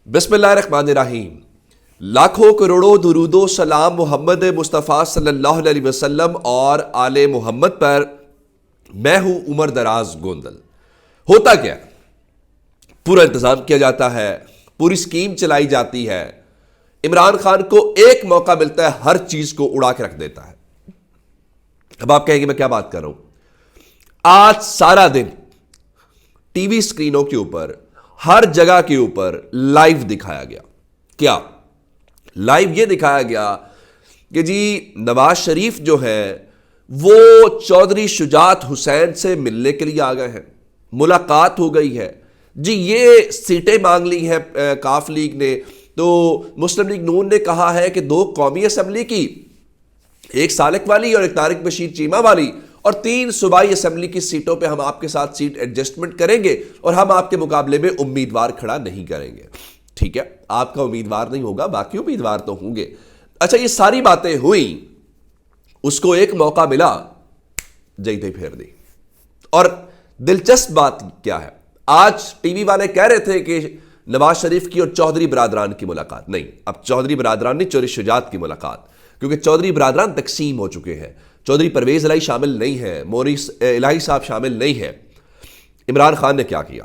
بسم اللہ الرحمن الرحیم۔ لاکھوں کروڑوں درود و سلام محمد مصطفیٰ صلی اللہ علیہ وسلم اور آل محمد پر۔ میں ہوں عمر دراز گوندل۔ ہوتا کیا؟ پورا انتظام کیا جاتا ہے، پوری سکیم چلائی جاتی ہے، عمران خان کو ایک موقع ملتا ہے ہر چیز کو اڑا کے رکھ دیتا ہے۔ اب آپ کہیں گے میں کیا بات کر رہا ہوں؟ آج سارا دن ٹی وی سکرینوں کے اوپر ہر جگہ کے اوپر لائیو دکھایا گیا۔ کیا لائیو یہ دکھایا گیا کہ جی نواز شریف جو ہے وہ چودھری شجاعت حسین سے ملنے کے لیے آ گئے ہیں، ملاقات ہو گئی ہے جی، یہ سیٹیں مانگ لی ہیں کاف لیگ نے، تو مسلم لیگ نون نے کہا ہے کہ 2 قومی اسمبلی کی، ایک سالک والی اور ایک طارق بشیر چیمہ والی، اور 3 صوبائی اسمبلی کی سیٹوں پہ ہم آپ کے ساتھ سیٹ ایڈجسٹمنٹ کریں گے اور ہم آپ کے مقابلے میں امیدوار کھڑا نہیں کریں گے۔ ٹھیک ہے، آپ کا امیدوار نہیں ہوگا، باقی امیدوار تو ہوں گے۔ اچھا، یہ ساری باتیں ہوئیں، اس کو ایک موقع ملا، جیتے پھیر دی۔ اور دلچسپ بات کیا ہے، آج ٹی وی والے کہہ رہے تھے کہ نواز شریف کی اور چودھری برادران کی ملاقات نہیں، اب چودھری برادران نہیں، چودھری شجاعت کی ملاقات، کیونکہ چودھری برادران تقسیم ہو چکے ہیں۔ چودھری پرویز الہی شامل نہیں ہے، مورس الہی صاحب شامل نہیں ہے۔ عمران خان نے کیا کیا؟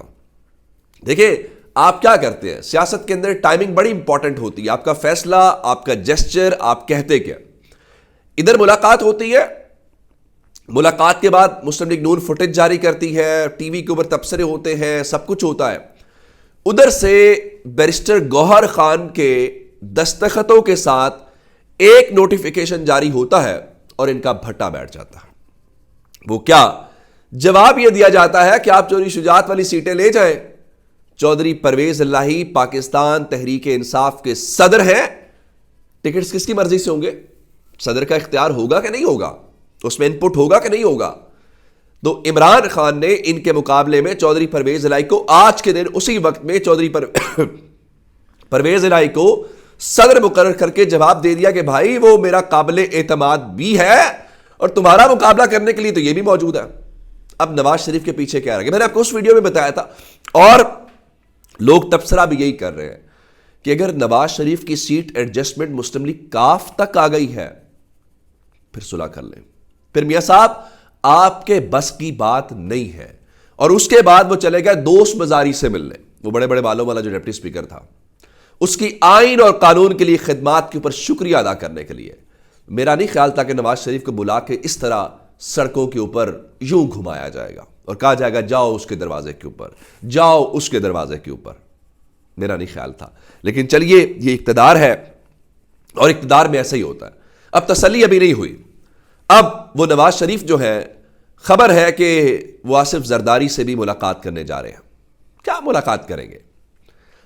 دیکھیں، آپ کیا کرتے ہیں سیاست کے اندر، ٹائمنگ بڑی امپورٹنٹ ہوتی ہے، آپ کا فیصلہ، آپ کا جسچر، آپ کہتے کیا۔ ادھر ملاقات ہوتی ہے، ملاقات کے بعد مسلم لیگ نون فوٹیج جاری کرتی ہے، ٹی وی کے اوپر تبصرے ہوتے ہیں، سب کچھ ہوتا ہے۔ ادھر سے بیرسٹر گوہر خان کے دستخطوں کے ساتھ ایک نوٹیفیکیشن جاری ہوتا ہے اور ان کا بھٹا بیٹھ جاتا ہے۔ وہ کیا جواب یہ دیا جاتا ہے کہ آپ چودھری شجاعت والی سیٹیں لے جائیں، چودھری پرویز الہی پاکستان تحریک انصاف کے صدر ہیں، ٹکٹس کس کی مرضی سے ہوں گے؟ صدر کا اختیار ہوگا کہ نہیں ہوگا؟ اس میں انپٹ ہوگا کہ نہیں ہوگا؟ تو عمران خان نے ان کے مقابلے میں چودھری پرویز الہی کو آج کے دن اسی وقت میں چودھری پرویز الہی کو صدر مقرر کر کے جواب دے دیا کہ بھائی وہ میرا قابل اعتماد بھی ہے اور تمہارا مقابلہ کرنے کے لیے تو یہ بھی موجود ہے۔ اب نواز شریف کے پیچھے کیا رہ گیا؟ میں نے آپ کو اس ویڈیو میں بتایا تھا، اور لوگ تبصرہ بھی یہی کر رہے ہیں کہ اگر نواز شریف کی سیٹ ایڈجسٹمنٹ مسلم لیگ کاف تک آ گئی ہے، پھر صلح کر لیں، پھر میاں صاحب آپ کے بس کی بات نہیں ہے۔ اور اس کے بعد وہ چلے گئے دوست مزاری سے ملنے، وہ بڑے بڑے بالوں والا جو ڈپٹی اسپیکر تھا، اس کی آئین اور قانون کے لیے خدمات کے اوپر شکریہ ادا کرنے کے لیے۔ میرا نہیں خیال تھا کہ نواز شریف کو بلا کے اس طرح سڑکوں کے اوپر یوں گھمایا جائے گا اور کہا جائے گا جاؤ اس کے دروازے کے اوپر، جاؤ اس کے دروازے کے اوپر، میرا نہیں خیال تھا۔ لیکن چلیے، یہ اقتدار ہے اور اقتدار میں ایسا ہی ہوتا ہے۔ اب تسلی ابھی نہیں ہوئی، اب وہ نواز شریف جو ہے، خبر ہے کہ وہ آصف زرداری سے بھی ملاقات کرنے جا رہے ہیں۔ کیا ملاقات کریں گے؟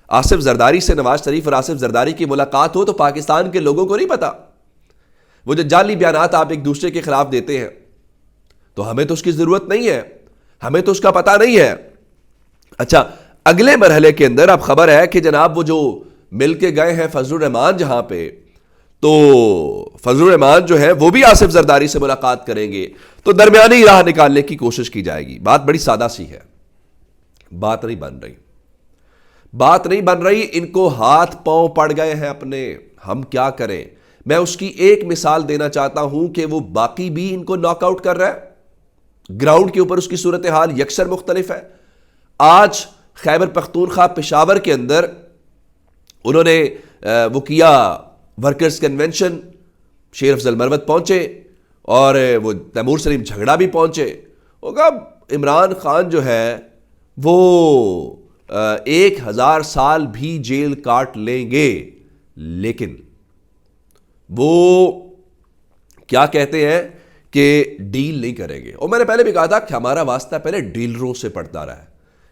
آصف زرداری سے نواز شریف اور آصف زرداری کی ملاقات ہو تو پاکستان کے لوگوں کو نہیں پتا۔ وہ جو جعلی بیانات آپ ایک دوسرے کے خلاف دیتے ہیں، تو ہمیں تو اس کی ضرورت نہیں ہے، ہمیں تو اس کا پتہ نہیں ہے۔ اچھا، اگلے مرحلے کے اندر اب خبر ہے کہ جناب وہ جو مل کے گئے ہیں فضل الرحمان جہاں پہ، تو فضل الرحمان جو ہے وہ بھی آصف زرداری سے ملاقات کریں گے، تو درمیانی راہ نکالنے کی کوشش کی جائے گی۔ بات بڑی سادہ سی ہے، بات نہیں بن رہی، ان کو ہاتھ پاؤں پڑ گئے ہیں اپنے، ہم کیا کریں؟ میں اس کی ایک مثال دینا چاہتا ہوں کہ وہ باقی بھی ان کو ناک آؤٹ کر رہا ہے، گراؤنڈ کے اوپر اس کی صورتحال یکسر مختلف ہے۔ آج خیبر پختونخوا پشاور کے اندر انہوں نے وہ کیا ورکرز کنونشن، شیر افضل مروت پہنچے اور وہ تیمور سلیم جھگڑا بھی پہنچے۔ ہوگا عمران خان جو ہے وہ 1000 سال بھی جیل کاٹ لیں گے، لیکن وہ کیا کہتے ہیں کہ ڈیل نہیں کریں گے۔ اور میں نے پہلے بھی کہا تھا کہ ہمارا واسطہ پہلے ڈیلروں سے پڑتا رہا ہے،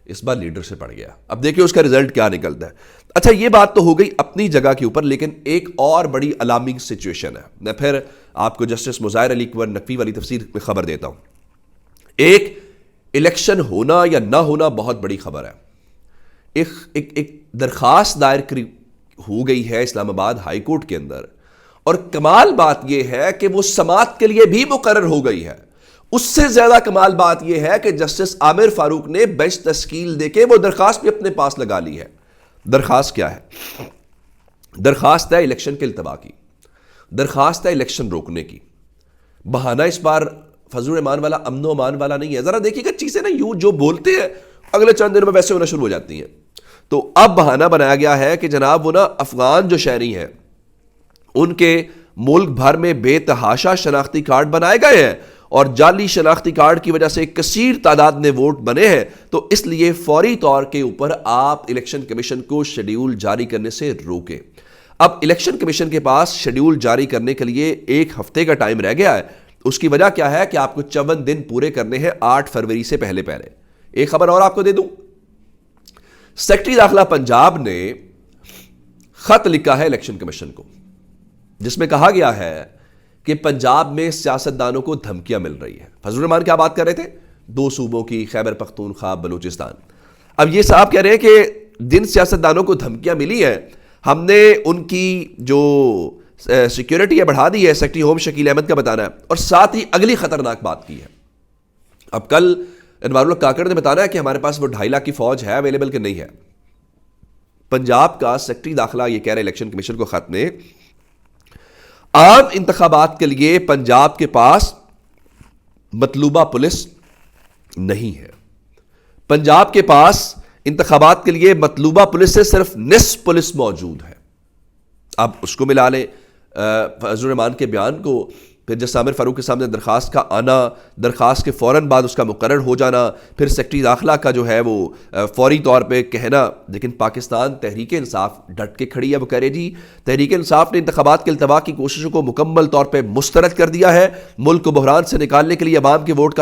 اس بار لیڈر سے پڑ گیا۔ اب دیکھیں اس کا رزلٹ کیا نکلتا ہے۔ اچھا، یہ بات تو ہو گئی اپنی جگہ کے اوپر، لیکن ایک اور بڑی الارمنگ سچویشن ہے۔ میں پھر آپ کو جسٹس مظاہر علی اکبر نقوی والی تفسیر میں خبر دیتا ہوں۔ ایک الیکشن ہونا یا نہ ہونا بہت بڑی خبر ہے۔ ایک درخواست دائر ہو گئی ہے اسلام آباد ہائی کورٹ کے اندر، اور کمال بات یہ ہے کہ وہ سماعت کے لیے بھی مقرر ہو گئی ہے۔ اس سے زیادہ کمال بات یہ ہے کہ جسٹس عامر فاروق نے بینچ تشکیل دے کے وہ درخواست بھی اپنے پاس لگا لی ہے۔ درخواست کیا ہے؟ درخواست ہے الیکشن کے التوا کی، درخواست ہے الیکشن روکنے کی۔ بہانہ اس بار فضل الرحمان والا امن و امان والا نہیں ہے۔ ذرا دیکھیے گا چیزیں نا یوں جو بولتے ہیں اگلے چند دنوں میں ویسے ہونا شروع ہو جاتی ہیں۔ تو اب بہانہ بنایا گیا ہے کہ جناب وہ نا افغان جو شہری ہیں ان کے ملک بھر میں بے تحاشا شناختی کارڈ بنائے گئے ہیں اور جعلی شناختی کارڈ کی وجہ سے کثیر تعداد میں ووٹ بنے ہیں، تو اس لیے فوری طور کے اوپر آپ الیکشن کمیشن کو شیڈیول جاری کرنے سے روکیں۔ اب الیکشن کمیشن کے پاس شیڈیول جاری کرنے کے لیے 1 ہفتے کا ٹائم رہ گیا ہے۔ اس کی وجہ کیا ہے کہ آپ کو 54 دن پورے کرنے ہیں 8 فروری سے پہلے۔ ایک خبر اور آپ کو دے دوں، سیکرٹری داخلہ پنجاب نے خط لکھا ہے الیکشن کمیشن کو، جس میں کہا گیا ہے کہ پنجاب میں سیاستدانوں کو دھمکیاں مل رہی ہیں۔ فضل الرحمان کیا بات کر رہے تھے؟ 2 صوبوں کی، خیبر پختونخوا، بلوچستان۔ اب یہ صاحب کہہ رہے ہیں کہ جن سیاستدانوں کو دھمکیاں ملی ہیں ہم نے ان کی جو سیکیورٹی ہے بڑھا دی ہے، سیکرٹری ہوم شکیل احمد کا بتانا ہے، اور ساتھ ہی اگلی خطرناک بات کی ہے۔ اب کل انوار اللہ کاکڑ نے بتانا ہے کہ ہمارے پاس وہ 2.5 لاکھ کی فوج ہے اویلیبل کہ نہیں ہے۔ پنجاب کا سیکرٹری داخلہ یہ کہہ رہے الیکشن کمیشن کو خط میں، عام انتخابات کے لیے پنجاب کے پاس مطلوبہ پولیس نہیں ہے۔ پنجاب کے پاس انتخابات کے لیے مطلوبہ پولیس سے صرف نصف پولیس موجود ہے۔ اب اس کو ملا لیں فضل الرحمان کے بیان کو، پھر جس عامر فاروق کے سامنے درخواست کا آنا، درخواست کے فوراً بعد اس کا مقرر ہو جانا، پھر سیکرٹری داخلہ کا جو ہے وہ فوری طور پہ کہنا۔ لیکن پاکستان تحریک انصاف ڈٹ کے کھڑی ہے، وہ کہہ رہے جی تحریک انصاف نے انتخابات کے التوا کی کوششوں کو مکمل طور پہ مسترد کر دیا ہے۔ ملک کو بحران سے نکالنے کے لیے عوام کے ووٹ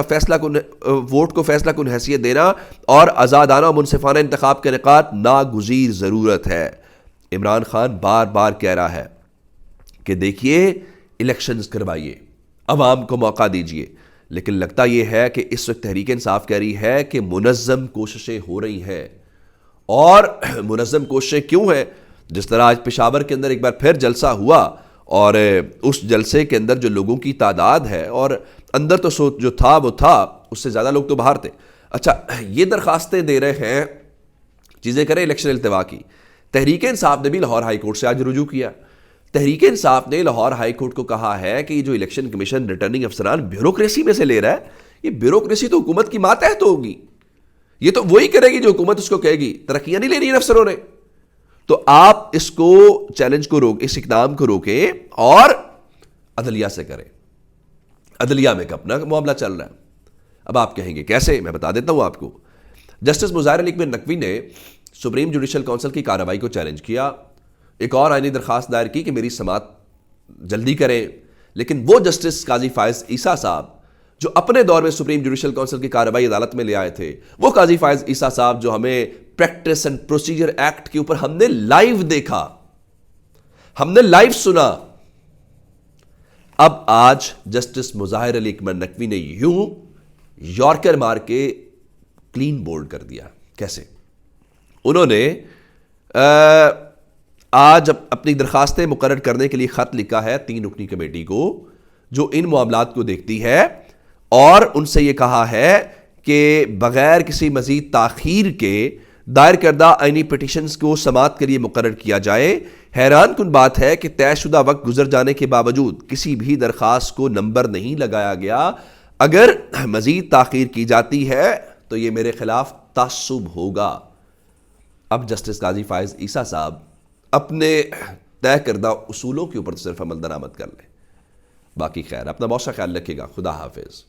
کو فیصلہ کن حیثیت دینا اور آزادانہ و منصفانہ انتخاب کا انعقاد ناگزیر ضرورت ہے۔ عمران خان بار بار کہہ رہا ہے کہ دیکھیے الیکشنز کروائیے، عوام کو موقع دیجئے، لیکن لگتا یہ ہے کہ اس وقت تحریک انصاف کہہ رہی ہے کہ منظم کوششیں ہو رہی ہیں۔ اور منظم کوششیں کیوں ہیں؟ جس طرح آج پشاور کے اندر ایک بار پھر جلسہ ہوا اور اس جلسے کے اندر جو لوگوں کی تعداد ہے، اور اندر تو جو تھا وہ تھا، اس سے زیادہ لوگ تو باہر تھے۔ اچھا یہ درخواستیں دے رہے ہیں، چیزیں کریں الیکشن التوا کی۔ تحریک انصاف نے بھی لاہور ہائی کورٹ سے آج رجوع کیا۔ تحریک انصاف نے لاہور ہائی کورٹ کو کہا ہے کہ یہ جو الیکشن کمیشن ریٹرننگ افسران بیوروکریسی میں سے لے رہا ہے، یہ بیوروکریسی تو حکومت کی ماتحت ہوگی، یہ تو وہی کرے گی جو حکومت اس کو کہے گی، ترقیاں نہیں لینی ان افسروں نے۔ تو آپ اس کو چیلنج کو اس اقدام کو روکیں اور عدلیہ سے کریں۔ عدلیہ میں اپنا معاملہ چل رہا ہے۔ اب آپ کہیں گے کیسے؟ میں بتا دیتا ہوں آپ کو۔ جسٹس مظاہر علی اکبر نقوی نے سپریم جوڈیشل کونسل کی کارروائی کو چیلنج کیا، ایک اور آئینی درخواست دائر کی کہ میری سماعت جلدی کریں، لیکن وہ جسٹس قاضی فائز عیسیٰ صاحب جو اپنے دور میں سپریم جوڈیشل کونسل کی کارروائی عدالت میں لے آئے تھے، وہ قاضی فائز عیسیٰ صاحب جو ہمیں پریکٹس اینڈ پروسیجر ایکٹ کے اوپر ہم نے لائیو دیکھا، ہم نے لائیو سنا، اب آج جسٹس مظاہر علی اکبر نقوی نے یوں یارکر مار کے کلین بولڈ کر دیا۔ کیسے؟ انہوں نے آج اپنی درخواستیں مقرر کرنے کے لیے خط لکھا ہے 3 رکنی کمیٹی کو جو ان معاملات کو دیکھتی ہے، اور ان سے یہ کہا ہے کہ بغیر کسی مزید تاخیر کے دائر کردہ آئینی پٹیشنز کو سماعت کے لیے مقرر کیا جائے۔ حیران کن بات ہے کہ طے شدہ وقت گزر جانے کے باوجود کسی بھی درخواست کو نمبر نہیں لگایا گیا۔ اگر مزید تاخیر کی جاتی ہے تو یہ میرے خلاف تعصب ہوگا۔ اب جسٹس قاضی فائز عیسیٰ صاحب اپنے طے کردہ اصولوں کے اوپر صرف عمل درآمد کر لیں۔ باقی خیر، اپنا بہت سا خیال رکھیے گا۔ خدا حافظ۔